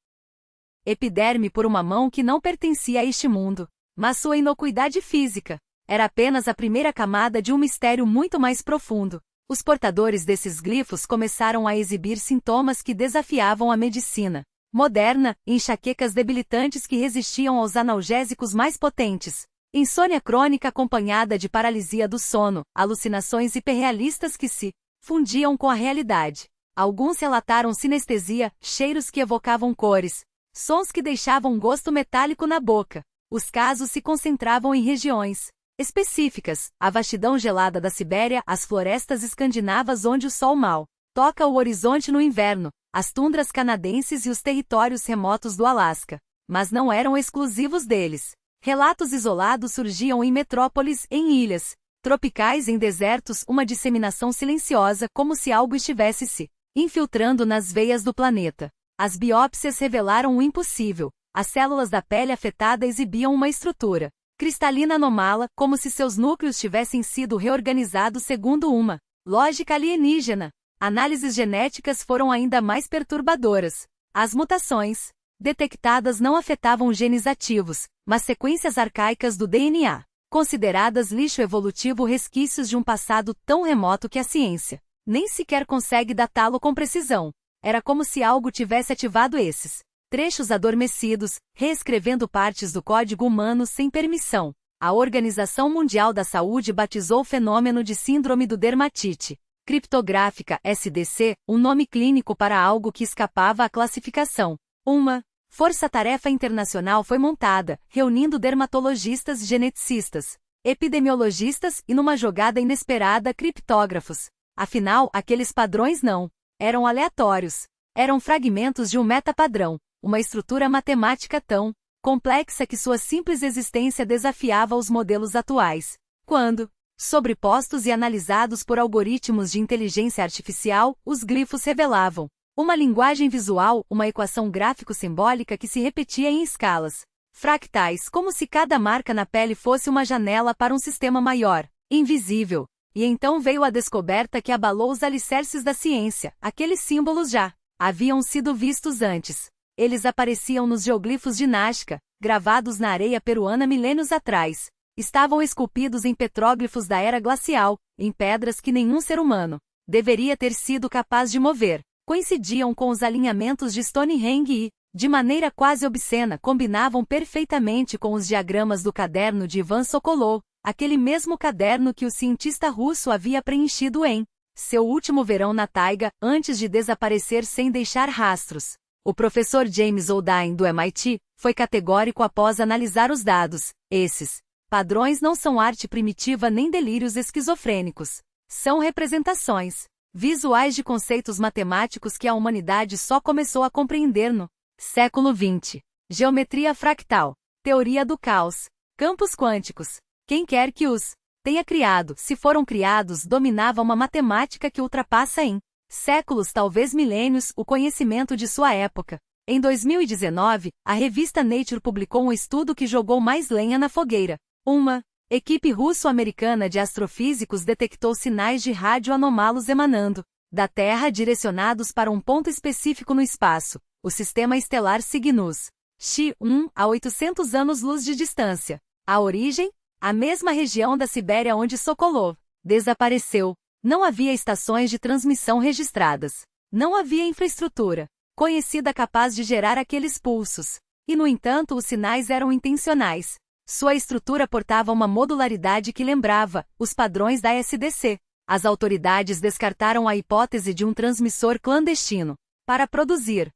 Speaker 1: epiderme por uma mão que não pertencia a este mundo. Mas sua inocuidade física era apenas a primeira camada de um mistério muito mais profundo. Os portadores desses glifos começaram a exibir sintomas que desafiavam a medicina moderna, enxaquecas debilitantes que resistiam aos analgésicos mais potentes, insônia crônica acompanhada de paralisia do sono, alucinações hiperrealistas que se fundiam com a realidade. Alguns relataram sinestesia, cheiros que evocavam cores, sons que deixavam um gosto metálico na boca. Os casos se concentravam em regiões específicas, a vastidão gelada da Sibéria, as florestas escandinavas onde o sol mal toca o horizonte no inverno, as tundras canadenses e os territórios remotos do Alasca. Mas não eram exclusivos deles. Relatos isolados surgiam em metrópoles, em ilhas tropicais, em desertos, uma disseminação silenciosa, como se algo estivesse se infiltrando nas veias do planeta. As biópsias revelaram o impossível. As células da pele afetada exibiam uma estrutura cristalina anômala, como se seus núcleos tivessem sido reorganizados segundo uma lógica alienígena. Análises genéticas foram ainda mais perturbadoras. As mutações detectadas não afetavam genes ativos, mas sequências arcaicas do DNA, consideradas lixo evolutivo, resquícios de um passado tão remoto que a ciência nem sequer consegue datá-lo com precisão. Era como se algo tivesse ativado esses trechos adormecidos, reescrevendo partes do código humano sem permissão. A Organização Mundial da Saúde batizou o fenômeno de Síndrome do Dermatite Criptográfica, SDC, um nome clínico para algo que escapava à classificação. Uma força-tarefa internacional foi montada, reunindo dermatologistas, geneticistas, epidemiologistas e, numa jogada inesperada, criptógrafos. Afinal, aqueles padrões não eram aleatórios. Eram fragmentos de um metapadrão, uma estrutura matemática tão complexa que sua simples existência desafiava os modelos atuais. Quando sobrepostos e analisados por algoritmos de inteligência artificial, os glifos revelavam uma linguagem visual, uma equação gráfico-simbólica que se repetia em escalas fractais, como se cada marca na pele fosse uma janela para um sistema maior, invisível. E então veio a descoberta que abalou os alicerces da ciência. Aqueles símbolos já haviam sido vistos antes. Eles apareciam nos geoglifos de Nazca, gravados na areia peruana milênios atrás. Estavam esculpidos em petróglifos da era glacial, em pedras que nenhum ser humano deveria ter sido capaz de mover. Coincidiam com os alinhamentos de Stonehenge e, de maneira quase obscena, combinavam perfeitamente com os diagramas do caderno de Ivan Sokolov, aquele mesmo caderno que o cientista russo havia preenchido em seu último verão na taiga, antes de desaparecer sem deixar rastros. O professor James Oldine, do MIT, foi categórico após analisar os dados. Esses padrões não são arte primitiva nem delírios esquizofrênicos. São representações visuais de conceitos matemáticos que a humanidade só começou a compreender no século XX. Geometria fractal, teoria do caos, campos quânticos. Quem quer que os tenha criado, se foram criados, dominava uma matemática que ultrapassa em séculos, talvez milênios, o conhecimento de sua época. Em 2019, a revista Nature publicou um estudo que jogou mais lenha na fogueira. Uma equipe russo-americana de astrofísicos detectou sinais de rádio anômalos emanando da Terra direcionados para um ponto específico no espaço, o sistema estelar Cygnus X1, a 800 anos-luz de distância. A origem? A mesma região da Sibéria onde Sokolov desapareceu. Não havia estações de transmissão registradas. Não havia infraestrutura conhecida capaz de gerar aqueles pulsos. E, no entanto, os sinais eram intencionais. Sua estrutura portava uma modularidade que lembrava os padrões da SDC. As autoridades descartaram a hipótese de um transmissor clandestino. Para produzir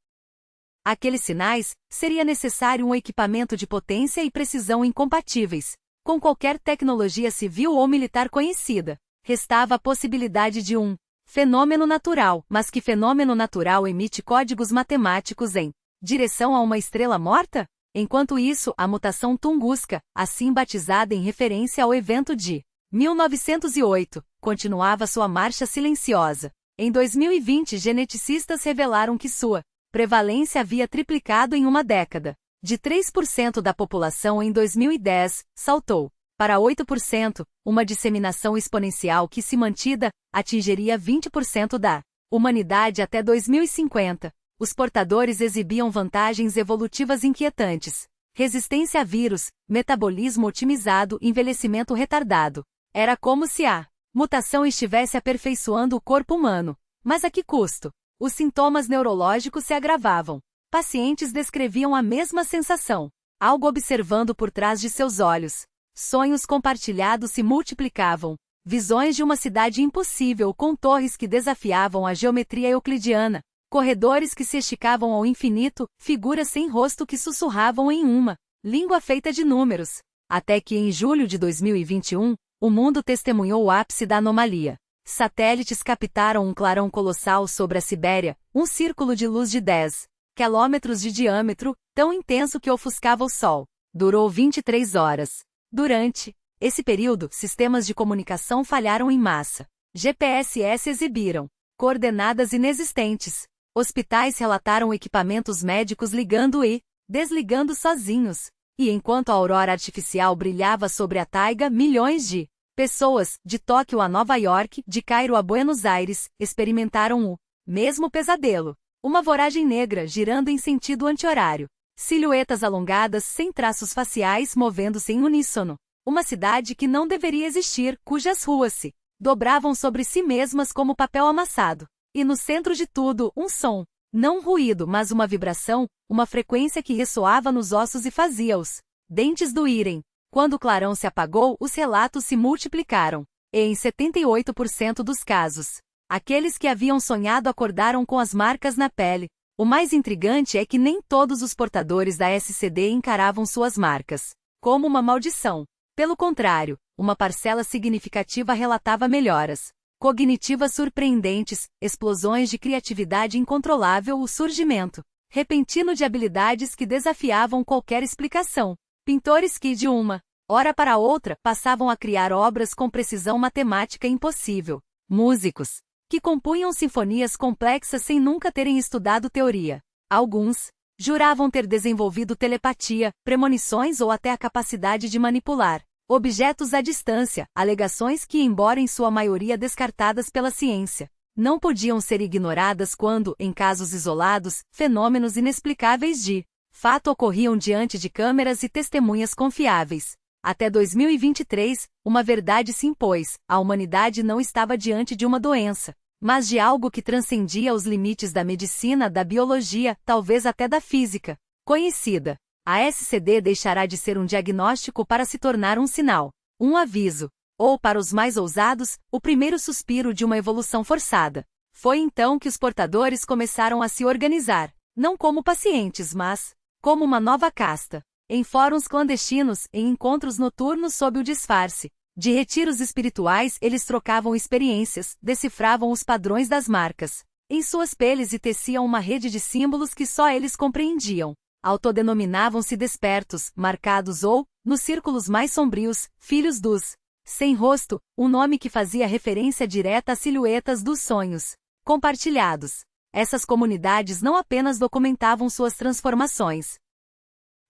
Speaker 1: aqueles sinais, seria necessário um equipamento de potência e precisão incompatíveis com qualquer tecnologia civil ou militar conhecida. Restava a possibilidade de um fenômeno natural, mas que fenômeno natural emite códigos matemáticos em direção a uma estrela morta? Enquanto isso, a mutação Tunguska, assim batizada em referência ao evento de 1908, continuava sua marcha silenciosa. Em 2020, geneticistas revelaram que sua prevalência havia triplicado em uma década. De 3% da população em 2010, saltou para 8%, uma disseminação exponencial que, se mantida, atingiria 20% da humanidade até 2050. Os portadores exibiam vantagens evolutivas inquietantes: resistência a vírus, metabolismo otimizado, envelhecimento retardado. Era como se a mutação estivesse aperfeiçoando o corpo humano. Mas a que custo? Os sintomas neurológicos se agravavam. Pacientes descreviam a mesma sensação, algo observando por trás de seus olhos. Sonhos compartilhados se multiplicavam. Visões de uma cidade impossível com torres que desafiavam a geometria euclidiana. Corredores que se esticavam ao infinito, figuras sem rosto que sussurravam em uma língua feita de números. Até que em julho de 2021, o mundo testemunhou o ápice da anomalia. Satélites captaram um clarão colossal sobre a Sibéria, um círculo de luz de 10 quilômetros de diâmetro, tão intenso que ofuscava o Sol. Durou 23 horas. Durante esse período, sistemas de comunicação falharam em massa. GPS exibiram coordenadas inexistentes. Hospitais relataram equipamentos médicos ligando e desligando sozinhos. E enquanto a aurora artificial brilhava sobre a taiga, milhões de pessoas, de Tóquio a Nova York, de Cairo a Buenos Aires, experimentaram o mesmo pesadelo. Uma voragem negra girando em sentido anti-horário. Silhuetas alongadas sem traços faciais movendo-se em uníssono. Uma cidade que não deveria existir, cujas ruas se dobravam sobre si mesmas como papel amassado. E no centro de tudo, um som. Não um ruído, mas uma vibração, uma frequência que ressoava nos ossos e fazia os dentes doírem. Quando o clarão se apagou, os relatos se multiplicaram. E em 78% dos casos, aqueles que haviam sonhado acordaram com as marcas na pele. O mais intrigante é que nem todos os portadores da SCD encaravam suas marcas como uma maldição. Pelo contrário, uma parcela significativa relatava melhoras cognitivas surpreendentes, explosões de criatividade incontrolável, o surgimento repentino de habilidades que desafiavam qualquer explicação. Pintores que, de uma hora para outra, passavam a criar obras com precisão matemática impossível. Músicos que compunham sinfonias complexas sem nunca terem estudado teoria. Alguns juravam ter desenvolvido telepatia, premonições ou até a capacidade de manipular objetos à distância, alegações que, embora em sua maioria descartadas pela ciência, não podiam ser ignoradas quando, em casos isolados, fenômenos inexplicáveis de fato ocorriam diante de câmeras e testemunhas confiáveis. Até 2023, uma verdade se impôs: a humanidade não estava diante de uma doença, mas de algo que transcendia os limites da medicina, da biologia, talvez até da física conhecida. A SCD deixará de ser um diagnóstico para se tornar um sinal, um aviso, ou, para os mais ousados, o primeiro suspiro de uma evolução forçada. Foi então que os portadores começaram a se organizar, não como pacientes, mas como uma nova casta. Em fóruns clandestinos, em encontros noturnos sob o disfarce de retiros espirituais, eles trocavam experiências, decifravam os padrões das marcas em suas peles e teciam uma rede de símbolos que só eles compreendiam. Autodenominavam-se despertos, marcados ou, nos círculos mais sombrios, filhos dos sem rosto, um nome que fazia referência direta às silhuetas dos sonhos compartilhados. Essas comunidades não apenas documentavam suas transformações,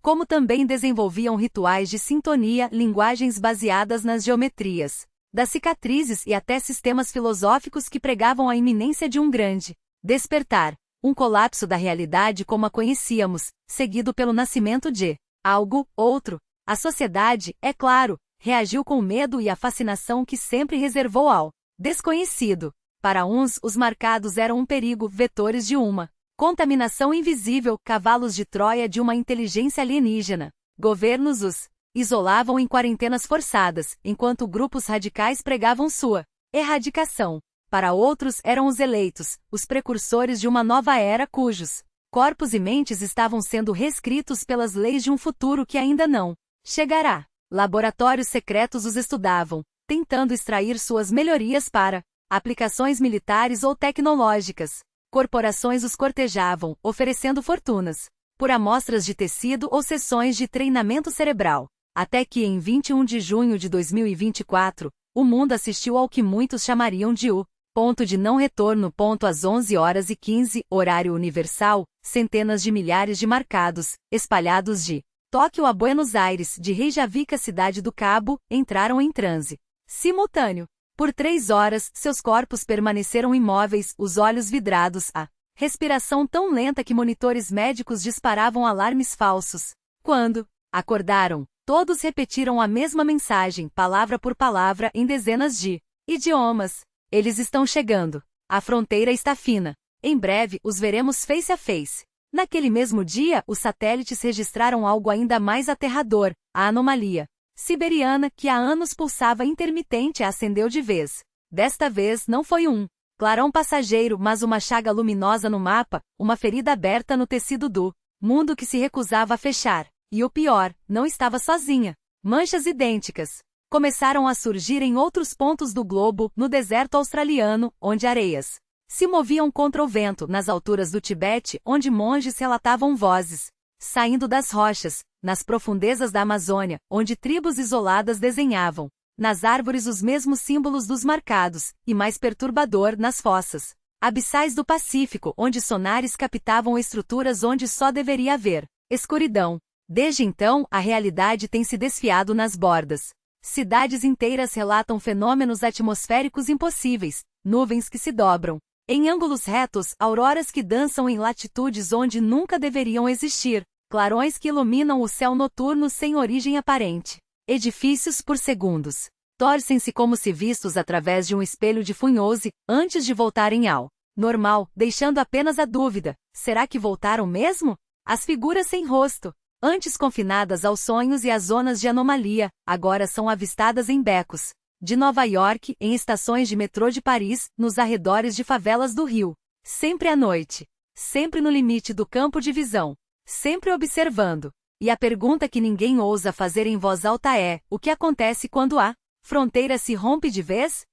Speaker 1: como também desenvolviam rituais de sintonia, linguagens baseadas nas geometrias das cicatrizes e até sistemas filosóficos que pregavam a iminência de um grande despertar, um colapso da realidade como a conhecíamos, seguido pelo nascimento de algo, outro. A sociedade, é claro, reagiu com o medo e a fascinação que sempre reservou ao desconhecido. Para uns, os marcados eram um perigo, vetores de uma contaminação invisível, cavalos de Troia de uma inteligência alienígena. Governos os isolavam em quarentenas forçadas, enquanto grupos radicais pregavam sua erradicação. Para outros eram os eleitos, os precursores de uma nova era cujos corpos e mentes estavam sendo reescritos pelas leis de um futuro que ainda não chegará. Laboratórios secretos os estudavam, tentando extrair suas melhorias para aplicações militares ou tecnológicas. Corporações os cortejavam, oferecendo fortunas por amostras de tecido ou sessões de treinamento cerebral. Até que em 21 de junho de 2024, o mundo assistiu ao que muitos chamariam de o ponto de não retorno. Às 11h15, horário universal, centenas de milhares de marcados, espalhados de Tóquio a Buenos Aires, de Reykjavik à Cidade do Cabo, entraram em transe simultâneo. Por 3 horas, seus corpos permaneceram imóveis, os olhos vidrados, a respiração tão lenta que monitores médicos disparavam alarmes falsos. Quando acordaram, todos repetiram a mesma mensagem, palavra por palavra, em dezenas de idiomas. Eles estão chegando. A fronteira está fina. Em breve, os veremos face a face. Naquele mesmo dia, os satélites registraram algo ainda mais aterrador, a anomalia siberiana, que há anos pulsava intermitente, acendeu de vez. Desta vez não foi um clarão passageiro, mas uma chaga luminosa no mapa, uma ferida aberta no tecido do mundo que se recusava a fechar. E o pior, não estava sozinha. Manchas idênticas começaram a surgir em outros pontos do globo, no deserto australiano, onde areias se moviam contra o vento, nas alturas do Tibete, onde monges relatavam vozes saindo das rochas, nas profundezas da Amazônia, onde tribos isoladas desenhavam nas árvores os mesmos símbolos dos marcados, e mais perturbador, nas fossas abissais do Pacífico, onde sonares captavam estruturas onde só deveria haver escuridão. Desde então, a realidade tem se desfiado nas bordas. Cidades inteiras relatam fenômenos atmosféricos impossíveis, nuvens que se dobram em ângulos retos, auroras que dançam em latitudes onde nunca deveriam existir, clarões que iluminam o céu noturno sem origem aparente. Edifícios por segundos torcem-se como se vistos através de um espelho de Funhouze, antes de voltarem ao normal, deixando apenas a dúvida: será que voltaram mesmo? As figuras sem rosto, antes confinadas aos sonhos e às zonas de anomalia, agora são avistadas em becos de Nova York, em estações de metrô de Paris, nos arredores de favelas do Rio. Sempre à noite. Sempre no limite do campo de visão. Sempre observando. E a pergunta que ninguém ousa fazer em voz alta é: o que acontece quando a fronteira se rompe de vez?